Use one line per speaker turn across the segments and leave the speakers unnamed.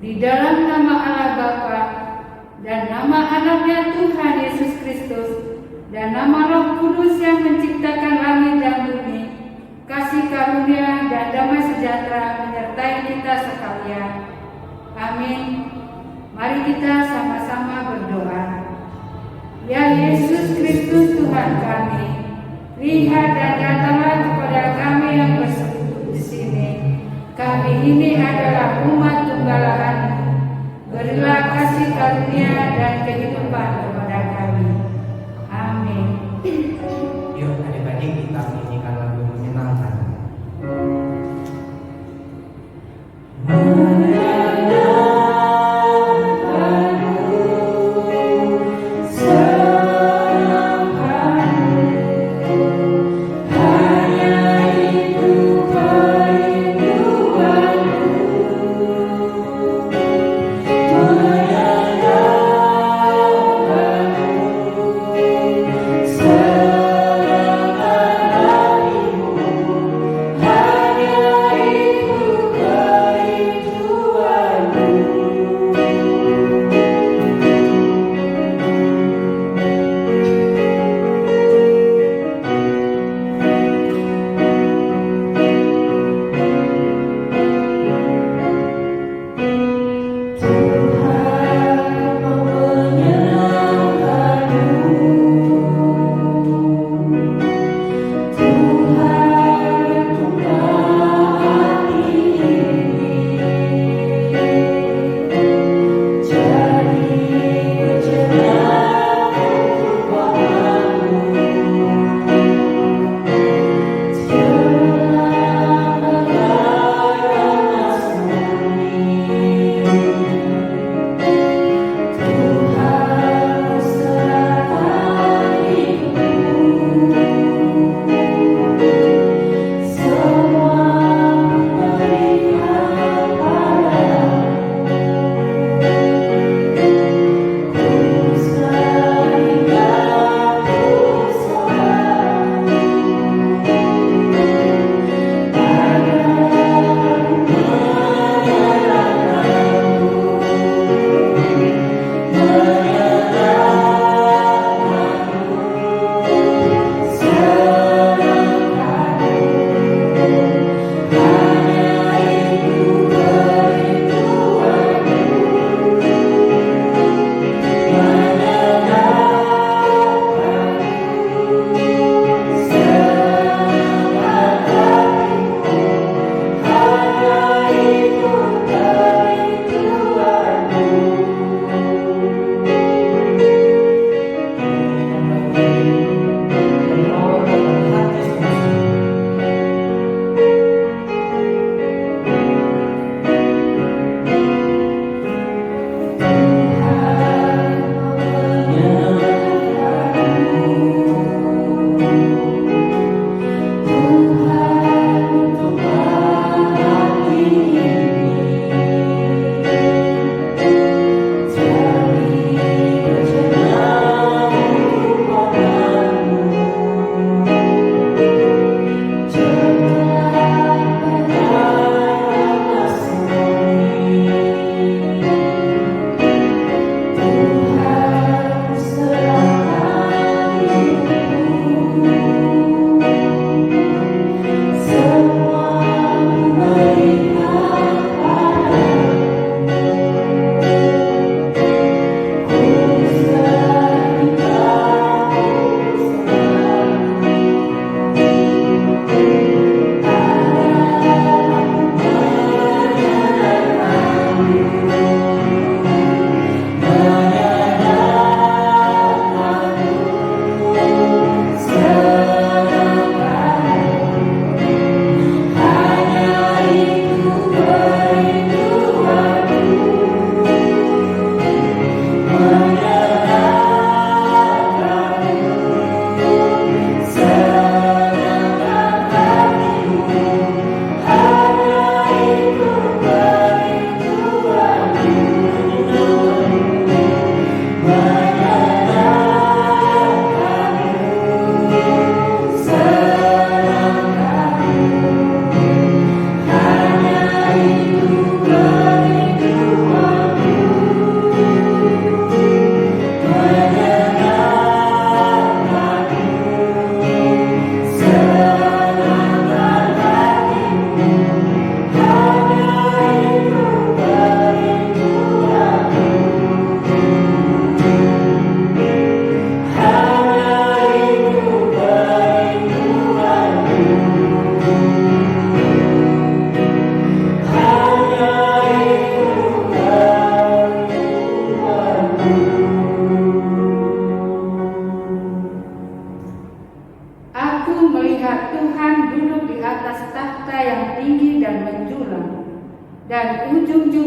Di dalam nama Allah Bapa dan nama anaknya Tuhan Yesus Kristus dan nama Roh Kudus yang menciptakan langit dan bumi, kasih karunia dan damai sejahtera menyertai kita sekalian. Amin. Mari kita sama-sama berdoa. Ya Yesus Kristus Tuhan kami, lihat dan datanglah kepada kami yang bersekutu di sini. Kami ini adalah umat tunggal-Mu. Berilah kasih karunia dan kehidupan kepada kami. Amin.
Yuk adik-adik kita nyanyikan lagu menyenangkan.
Hanya itu kerinduanku.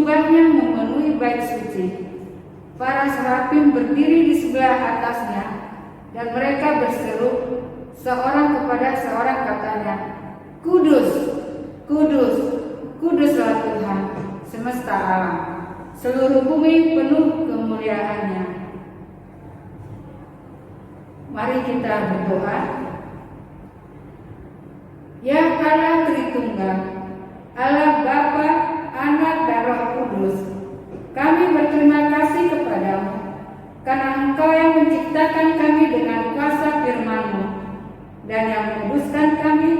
jubahnya memenuhi bait suci. Para serafim berdiri di sebelah atasnya, dan mereka berseru seorang kepada seorang, katanya, Kudus, kudus, kuduslah Tuhan semesta alam. Seluruh bumi penuh kemuliaannya. Mari kita berdoa. Ya Allah Tritunggal, Allah Bapa, Anak dan Roh Kudus, kami berterima kasih kepadamu karena Engkau yang menciptakan kami dengan kuasa firman-Mu dan yang menguduskan kami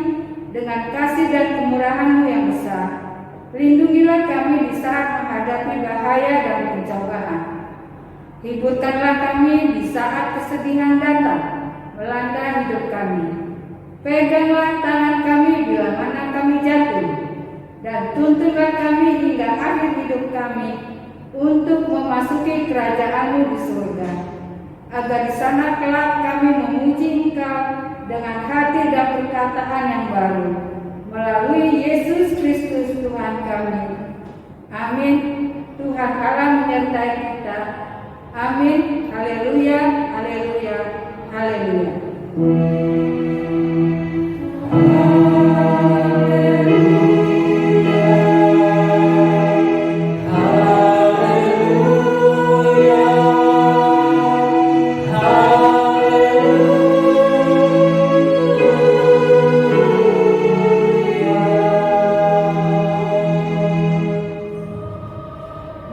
dengan kasih dan kemurahan-Mu yang besar. Lindungilah kami di saat menghadapi bahaya dan pencobaan. Hiburkanlah kami di saat kesedihan datang melanda hidup kami. Peganglah tangan kami bila mana kami jatuh, dan tuntunlah kami hingga akhir hidup kami untuk memasuki kerajaan-Mu di surga, agar di sana kelak kami memuji Engkau dengan hati dan perkataan yang baru, melalui Yesus Kristus Tuhan kami. Amin. Tuhan Allah menyertai kita. Amin. Haleluya, haleluya, haleluya.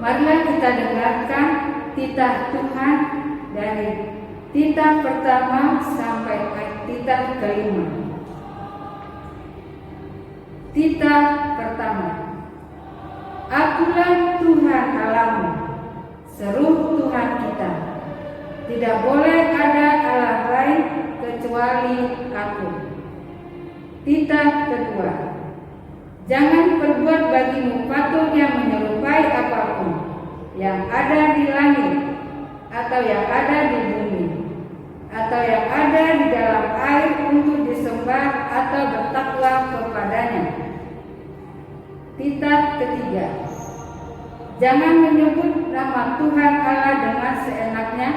Marilah kita dengarkan titah Tuhan dari titah pertama sampai titah kelima. Titah pertama. Akulah Tuhan Allahmu, seru Tuhan kita. Tidak boleh ada Allah lain kecuali Aku. Titah kedua. Jangan perbuat bagimu patung yang menyerupai apapun yang ada di langit, atau yang ada di bumi, atau yang ada di dalam air untuk disembah atau bertakwa kepadanya. Titah ketiga. Jangan menyebut nama Tuhan Allah dengan seenaknya,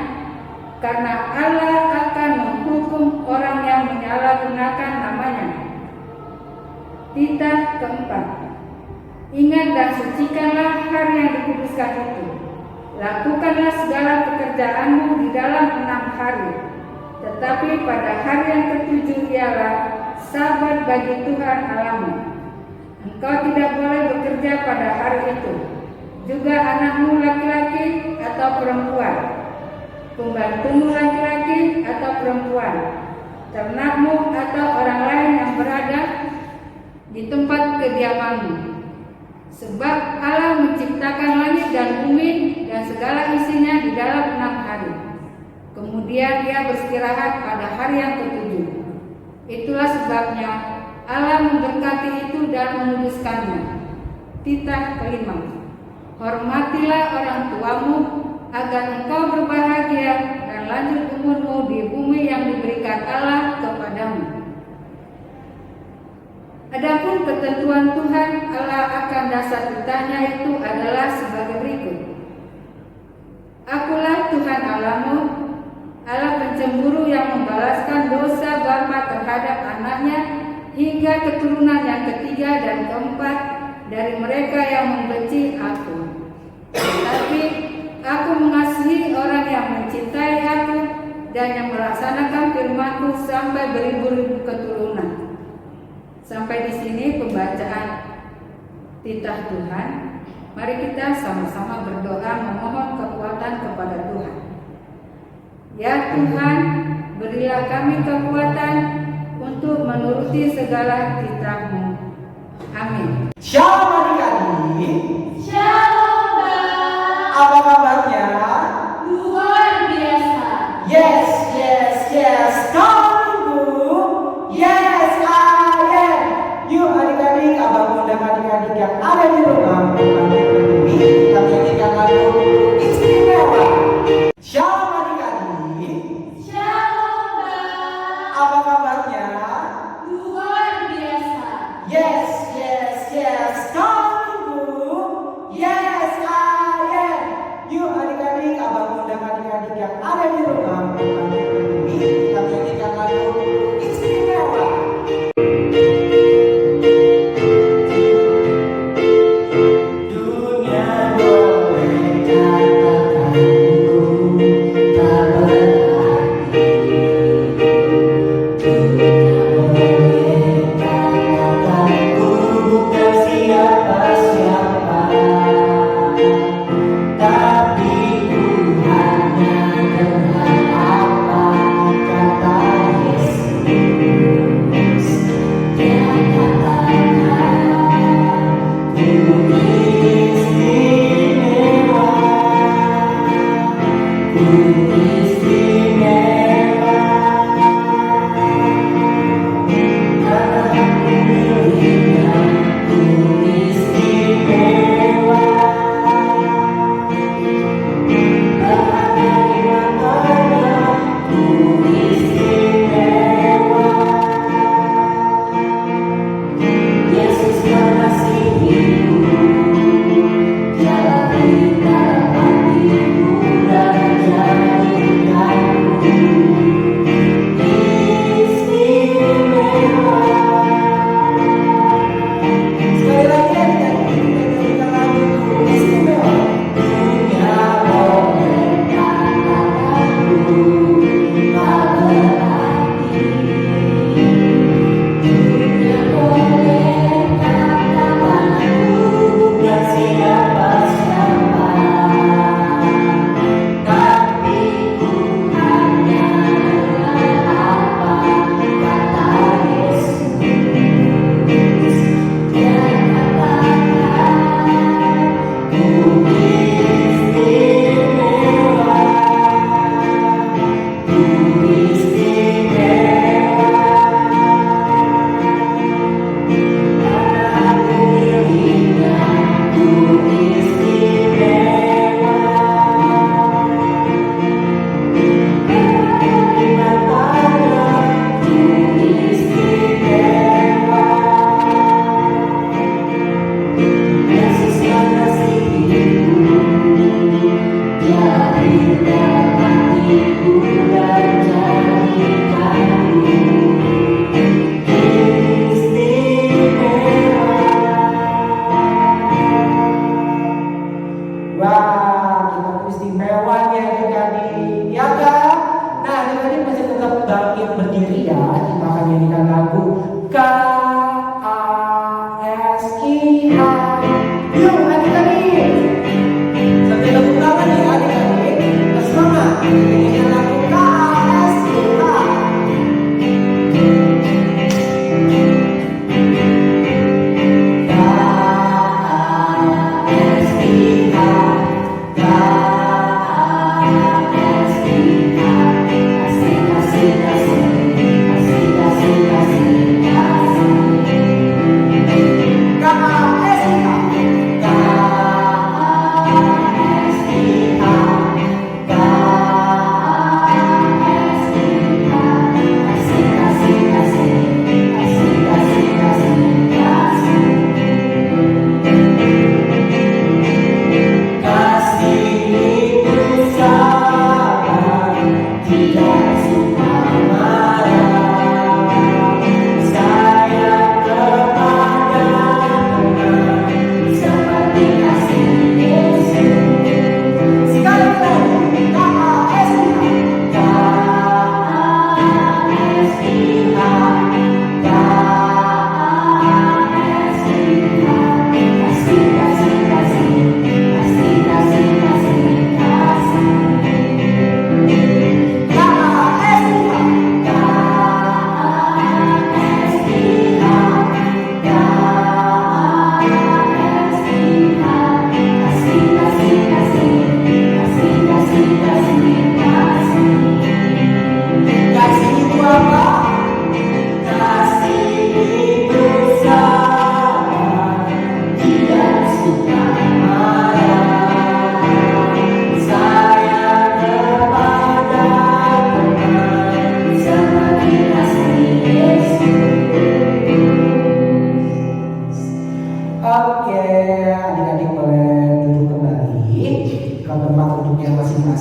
karena Allah akan menghukum orang yang menyalahgunakan namanya. Titah keempat. Ingat dan sucikanlah hari yang dikuduskan itu. Lakukanlah segala pekerjaanmu di dalam 6 hari. Tetapi pada hari yang ke-7 ialah Sabat bagi Tuhan Allahmu. Engkau tidak boleh bekerja pada hari itu. Juga anakmu laki-laki atau perempuan, pembantumu laki-laki atau perempuan, ternakmu atau orang lain yang berada di tempat kediamanmu. Sebab Allah menciptakan langit dan bumi dan segala isinya di dalam 6 hari. Kemudian Dia beristirahat pada hari yang ke-7. Itulah sebabnya Allah memberkati itu dan menguduskannya. Titah kelima. Hormatilah orang tuamu agar engkau berbahagia dan lanjut umurmu di bumi yang diberikan Allah kepadamu. Adapun ketentuan Tuhan Allah akan dasar titahnya itu adalah sebagai berikut. Akulah Tuhan Allahmu, Allah pencemburu yang membalaskan dosa bapa terhadap anaknya hingga keturunan yang ketiga dan keempat dari mereka yang membenci Aku. Tetapi Aku mengasihi orang yang mencintai Aku dan yang melaksanakan firman-Ku sampai beribu-ribu keturunan. Sampai di sini pembacaan titah Tuhan. Mari kita sama-sama berdoa memohon kekuatan kepada Tuhan. Ya Tuhan, berilah kami kekuatan untuk menuruti segala titah-Mu. Amin.
Shalom adik-adik.
Shalom, Bang.
Apa kabarnya?
Luar biasa.
Yes, yes, yes. Kamu Bu? Yes, I am. Yuk adik-adik, abang undang adik-adik yang ada di rumah. Ini kita nyanyikan lagu istimewa. Shalom adik-adik.
Shalom, Bang.
Apa kabarnya?
Luar biasa.
Yes, yes, yes. Kamu Bu?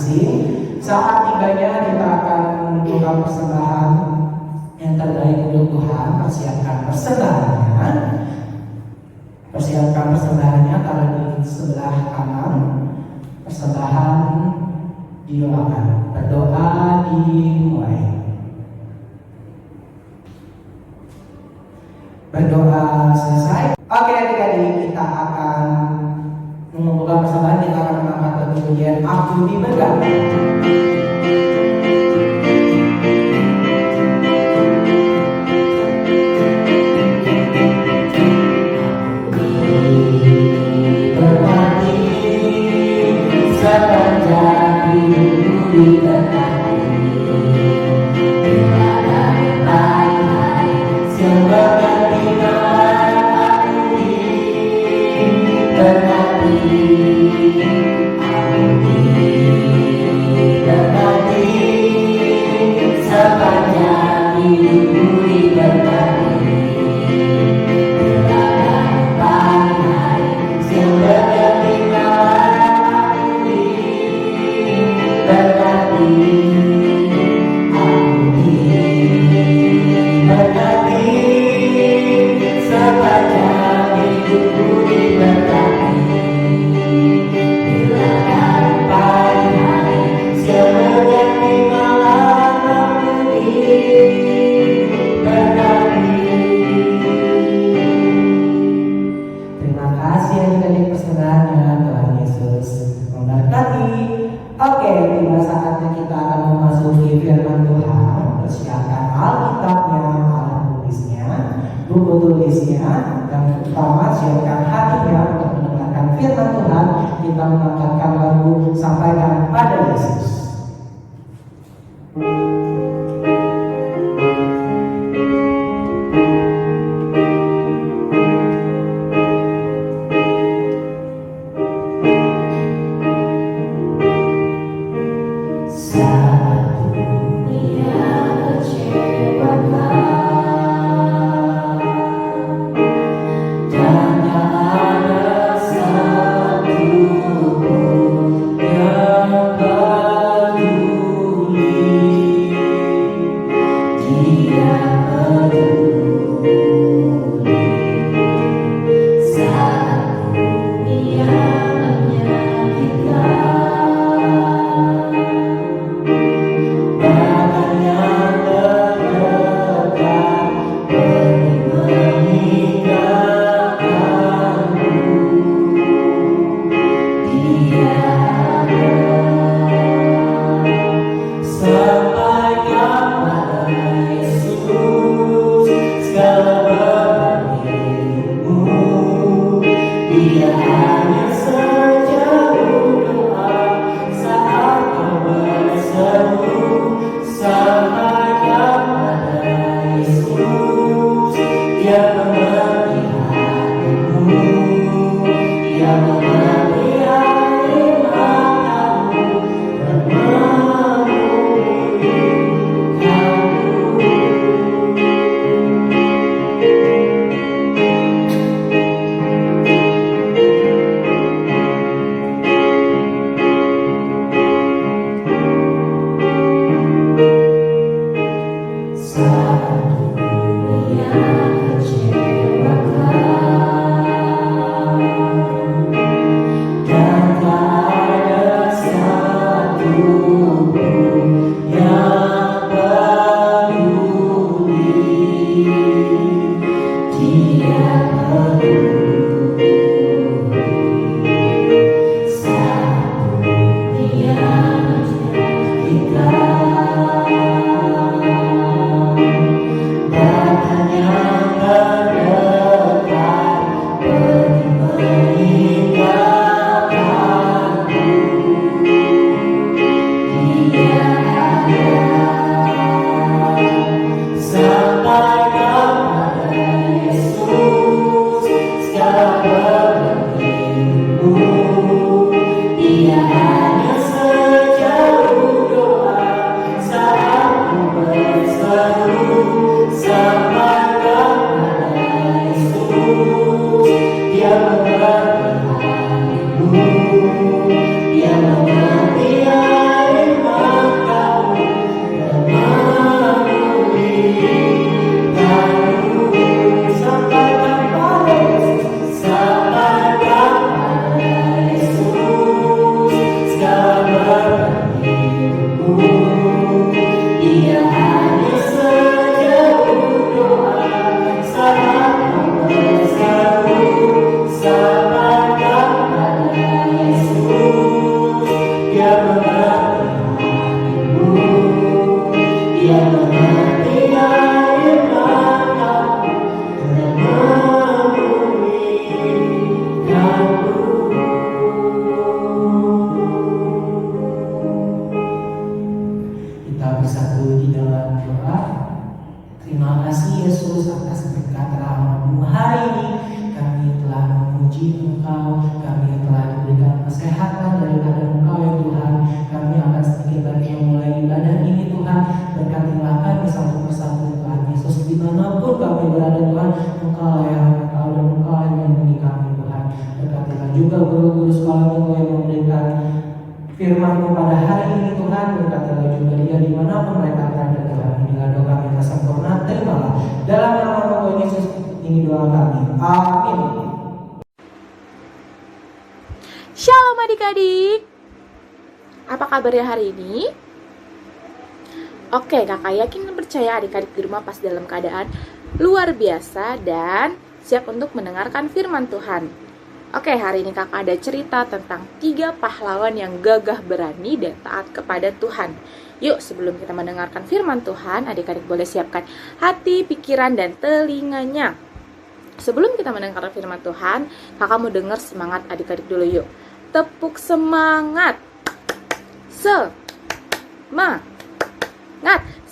masing-masing. Saat tibanya kita akan mengumpulkan persembahan yang terbaik untuk Tuhan. Persiapkan persembahannya. Persiapkan persembahannya taruh di sebelah kanan. Persembahan didoakan. Berdoa dimulai. Berdoa selesai. Oke adik-adik, kita akan mengumpulkan persembahan. Kita akan mengangkat kemudian aku diberkati. Oke, tiba saatnya kita akan memasuki firman Tuhan. Persiapkan Alkitabnya, alat tulisnya, buku tulisnya, dan terutama siapkan hatinya untuk mendengarkan firman Tuhan. Kita mengangkatkan lagu Sampaikan Pada Yesus.
Yang mengerti
berkah daripada Engkau ya Tuhan. Kami akan sedikit lagi memulai ibadah ini Tuhan. Berkatilah kami satu persatu Tuhan Yesus. Dimanapun kami berada Tuhan, Engkau yang tahu dan Engkau yang melindungi kami Tuhan. Berkatilah juga guru-guru sekolah Minggu yang memberikan firman-Mu pada hari ini Tuhan. Berkatilah juga dia dimanapun mereka berada Tuhan. Inilah doa kami yang sempurna. Terimalah dalam nama Tuhan Yesus ini doa kami. Amin.
Shalom adik-adik. Apa kabarnya hari ini? Oke, kakak yakin dan percaya adik-adik di rumah pas dalam keadaan luar biasa dan siap untuk mendengarkan firman Tuhan. Oke, hari ini kakak ada cerita tentang 3 pahlawan yang gagah berani dan taat kepada Tuhan. Yuk, sebelum kita mendengarkan firman Tuhan, adik-adik boleh siapkan hati, pikiran, dan telinganya. Sebelum kita mendengarkan firman Tuhan, kakak mau dengar semangat adik-adik dulu yuk. Tepuk semangat.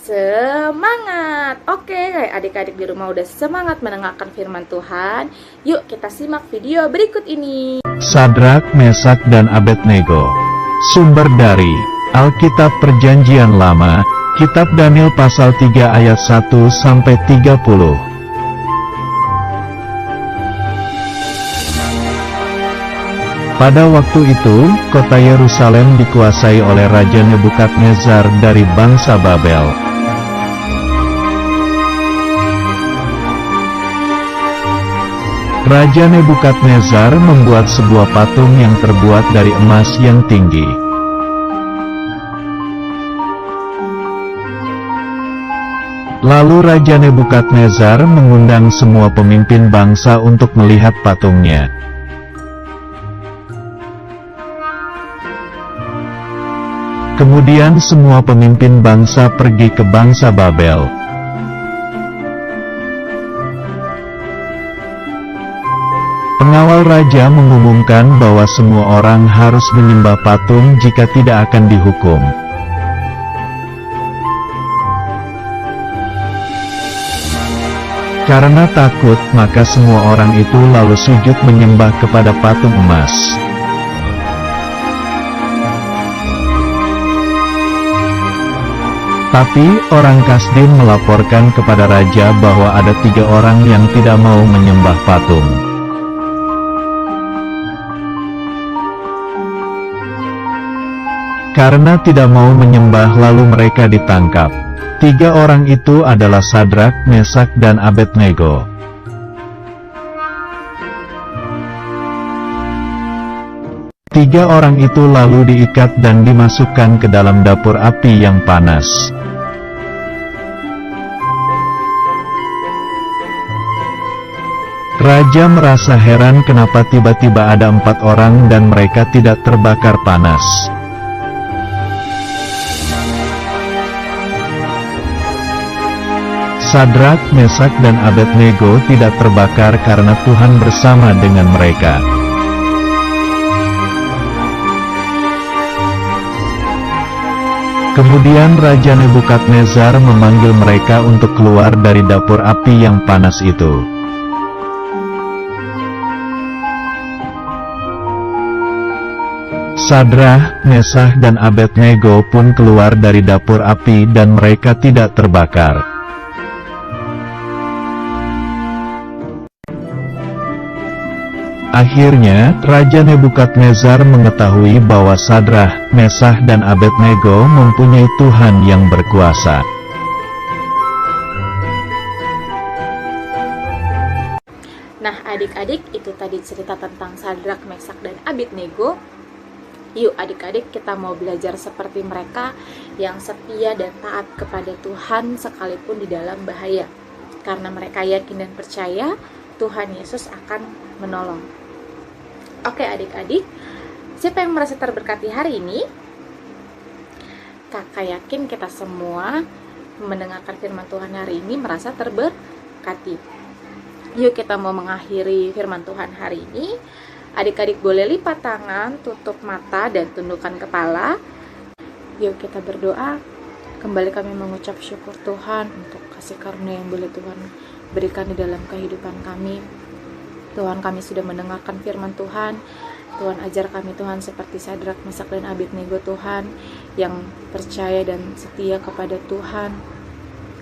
Semangat. Oke, adik-adik di rumah udah semangat mendengarkan firman Tuhan. Yuk kita simak video berikut ini.
Sadrak, Mesak, dan Abednego. Sumber dari Alkitab Perjanjian Lama, Kitab Daniel pasal 3 ayat 1-30. Pada waktu itu, kota Yerusalem dikuasai oleh Raja Nebukadnezar dari bangsa Babel. Raja Nebukadnezar membuat sebuah patung yang terbuat dari emas yang tinggi. Lalu Raja Nebukadnezar mengundang semua pemimpin bangsa untuk melihat patungnya. Kemudian semua pemimpin bangsa pergi ke bangsa Babel. Pengawal raja mengumumkan bahwa semua orang harus menyembah patung, jika tidak akan dihukum. Karena takut, maka semua orang itu lalu sujud menyembah kepada patung emas. Tapi, orang Kasdim melaporkan kepada raja bahwa ada 3 orang yang tidak mau menyembah patung. Karena tidak mau menyembah, lalu mereka ditangkap. 3 orang itu adalah Sadrak, Mesak, dan Abednego. Tiga orang itu lalu diikat dan dimasukkan ke dalam dapur api yang panas. Raja merasa heran kenapa tiba-tiba ada 4 orang dan mereka tidak terbakar panas. Sadrak, Mesak, dan Abednego tidak terbakar karena Tuhan bersama dengan mereka. Kemudian Raja Nebukadnezar memanggil mereka untuk keluar dari dapur api yang panas itu. Sadrak, Mesak, dan Abednego pun keluar dari dapur api dan mereka tidak terbakar. Akhirnya, Raja Nebukadnezar mengetahui bahwa Sadrak, Mesak, dan Abednego mempunyai Tuhan yang berkuasa.
Nah adik-adik, itu tadi cerita tentang Sadrak, Mesak, dan Abednego. Yuk adik-adik, kita mau belajar seperti mereka yang setia dan taat kepada Tuhan sekalipun di dalam bahaya. Karena mereka yakin dan percaya Tuhan Yesus akan menolong. Oke adik-adik, siapa yang merasa terberkati hari ini? Kakak yakin kita semua mendengarkan firman Tuhan hari ini merasa terberkati. Yuk kita mau mengakhiri firman Tuhan hari ini. Adik-adik boleh lipat tangan, tutup mata, dan tundukkan kepala. Yuk kita berdoa. Kembali kami mengucap syukur Tuhan untuk kasih karunia yang boleh Tuhan berikan di dalam kehidupan kami. Tuhan, kami sudah mendengarkan firman Tuhan. Tuhan ajar kami Tuhan seperti Sadrak, Mesak, dan Abednego Tuhan, yang percaya dan setia kepada Tuhan.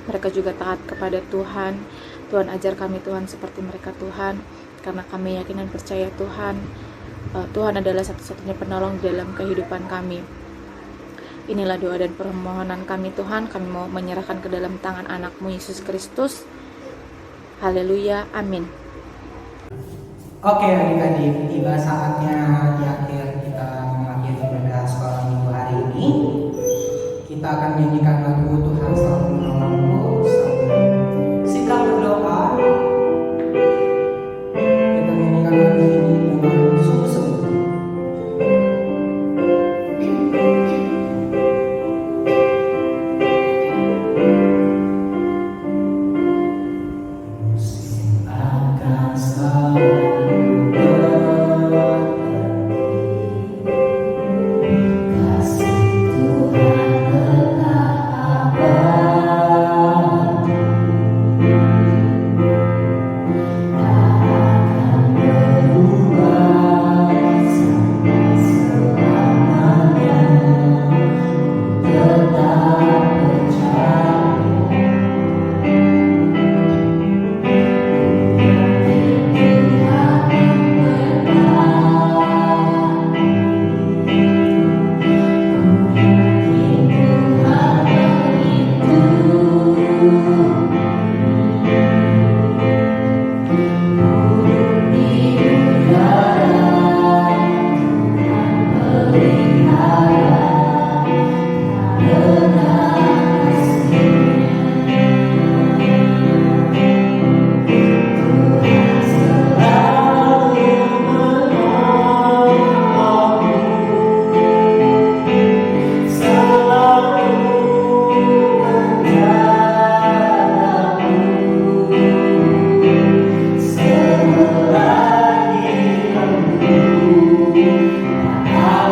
Mereka juga taat kepada Tuhan. Tuhan ajar kami Tuhan seperti mereka Tuhan, karena kami yakin dan percaya Tuhan, Tuhan adalah satu-satunya penolong dalam kehidupan kami. Inilah doa dan permohonan kami Tuhan, kami mau menyerahkan ke dalam tangan anak-Mu Yesus Kristus. Haleluya, amin.
Oke adik-adik, tiba saatnya di akhir kita mengakhiri ibadah sekolah minggu hari ini. Kita akan nyanyikan lagu Tuhan Selalu Menolongku sambil sikap berdoa. Kita nyanyikan lagu ini dengan sungguh-sungguh. Akan selalu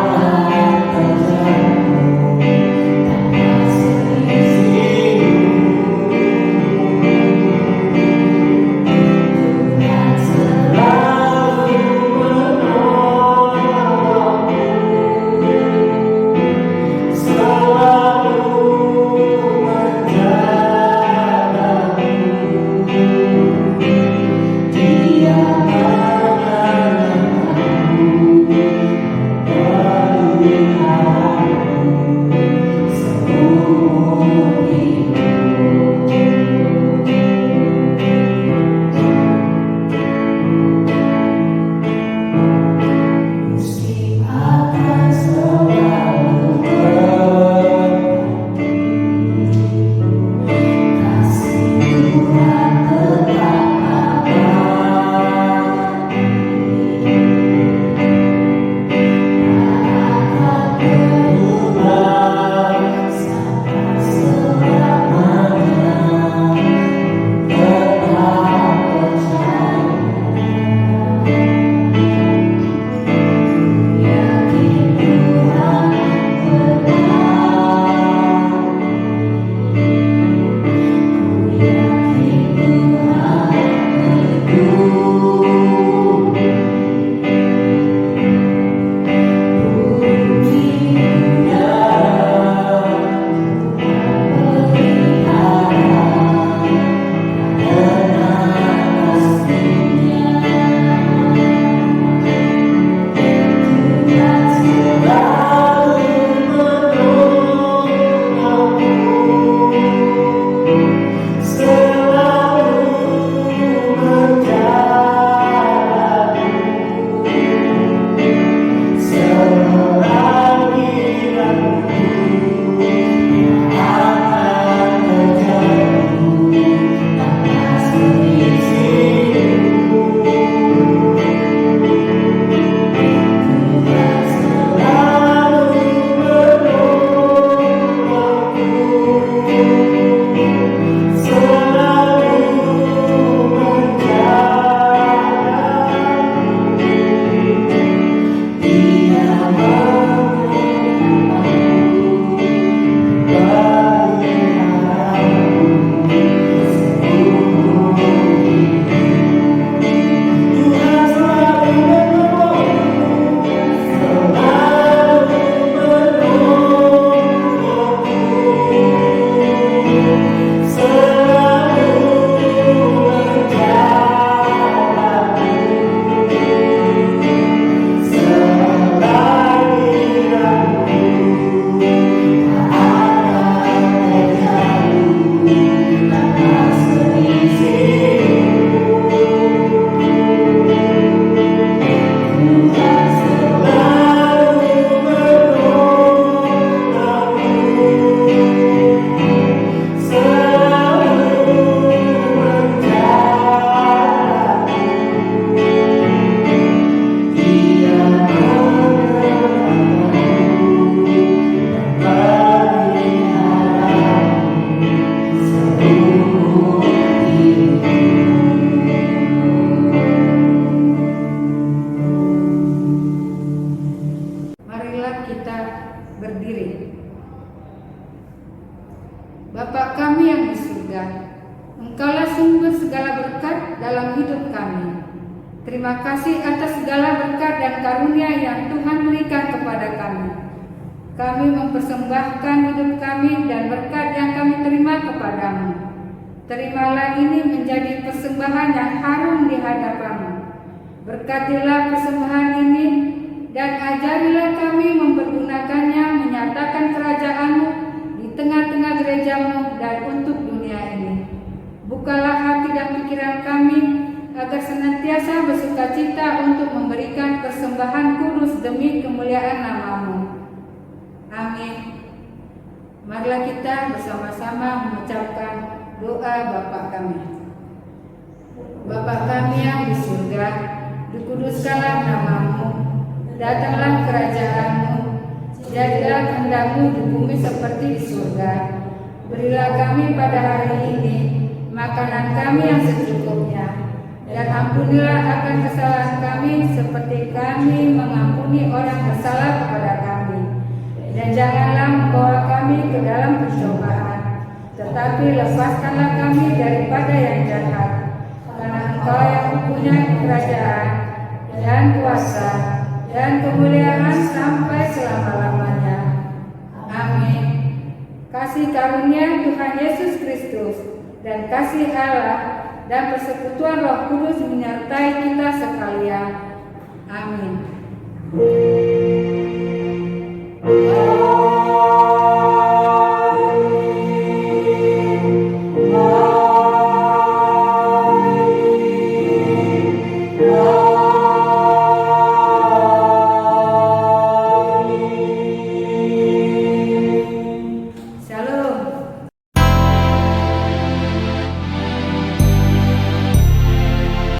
Allah
kita berdiri. Bapa kami yang di surga, Engkaulah sumber segala berkat dalam hidup kami. Terima kasih atas segala berkat dan karunia yang Tuhan berikan kepada kami. Kami mempersembahkan hidup kami dan berkat yang kami terima kepadamu. Terimalah ini menjadi persembahan yang harum di hadapan-Mu. Berkatilah persembahan ini dan ajarilah kami mempergunakannya menyatakan kerajaan-Mu di tengah-tengah gereja-Mu dan untuk dunia ini. Bukalah hati dan pikiran kami agar senantiasa bersukacita untuk memberikan persembahan kudus demi kemuliaan nama-Mu. Amin. Marilah kita bersama-sama mengucapkan doa Bapa kami. Bapa kami yang di surga, dikuduskanlah nama-Mu, datanglah kerajaan-Mu, jadilah kehendak-Mu di bumi seperti di surga. Berilah kami pada hari ini makanan kami yang secukupnya, dan ampunilah akan kesalahan kami seperti kami mengampuni orang bersalah kepada kami. Dan janganlah membawa kami ke dalam pencobaan, tetapi lepaskanlah kami daripada yang jahat. Karena Engkau yang mempunyai kerajaan dan kuasa dan kemuliaan sampai selama-lamanya. Amin. Kasih karunia Tuhan Yesus Kristus dan kasih Allah dan persekutuan Roh Kudus menyertai kita sekalian. Amin.